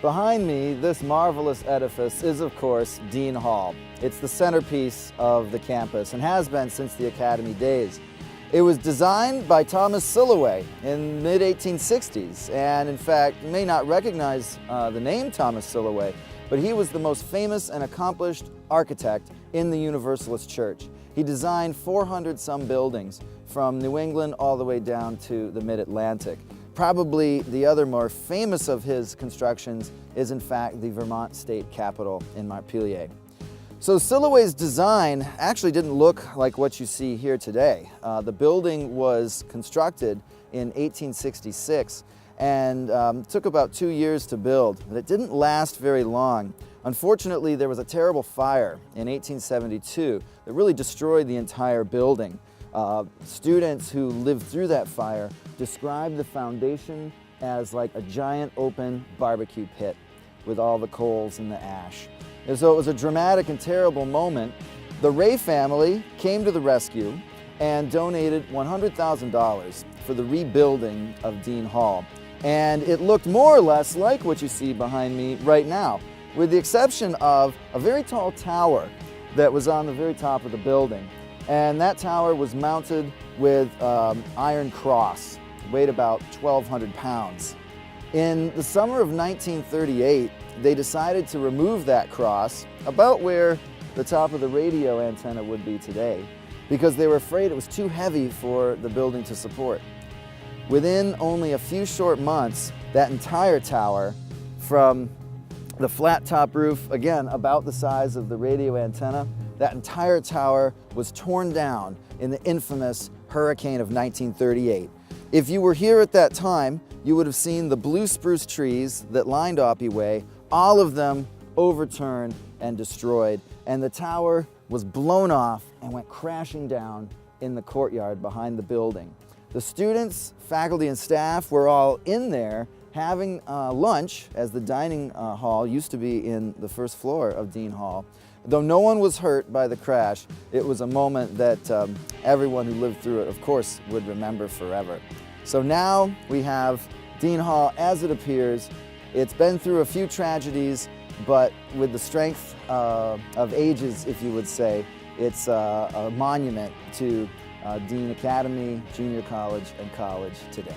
Behind me, this marvelous edifice is, of course, Dean Hall. It's the centerpiece of the campus and has been since the Academy days. It was designed by Thomas Silloway in the mid-1860s, and in fact, you may not recognize the name Thomas Silloway, but he was the most famous and accomplished architect in the Universalist Church. He designed 400-some buildings from New England all the way down to the mid-Atlantic. Probably the other more famous of his constructions is in fact the Vermont State Capitol in Montpelier. So Silloway's design actually didn't look like what you see here today. The building was constructed in 1866 and took about 2 years to build, but it didn't last very long. Unfortunately, there was a terrible fire in 1872 that really destroyed the entire building. Students who lived through that fire described the foundation as like a giant open barbecue pit with all the coals and the ash. And so it was a dramatic and terrible moment. The Ray family came to the rescue and donated $100,000 for the rebuilding of Dean Hall. And it looked more or less like what you see behind me right now, with the exception of a very tall tower that was on the very top of the building. And that tower was mounted with iron cross, weighed about 1,200 pounds. In the summer of 1938, they decided to remove that cross about where the top of the radio antenna would be today, because they were afraid it was too heavy for the building to support. Within only a few short months, that entire tower, from the flat top roof, again about the size of the radio antenna, that entire tower was torn down in the infamous hurricane of 1938. If you were here at that time, you would have seen the blue spruce trees that lined Oppie Way, all of them overturned and destroyed, and the tower was blown off and went crashing down in the courtyard behind the building. The students, faculty, and staff were all in there having lunch, as the dining hall used to be in the first floor of Dean Hall. Though no one was hurt by the crash, it was a moment that everyone who lived through it, of course, would remember forever. So now we have Dean Hall as it appears. It's been through a few tragedies, but with the strength of ages, if you would say, it's a monument to Dean Academy, Junior College, and college today.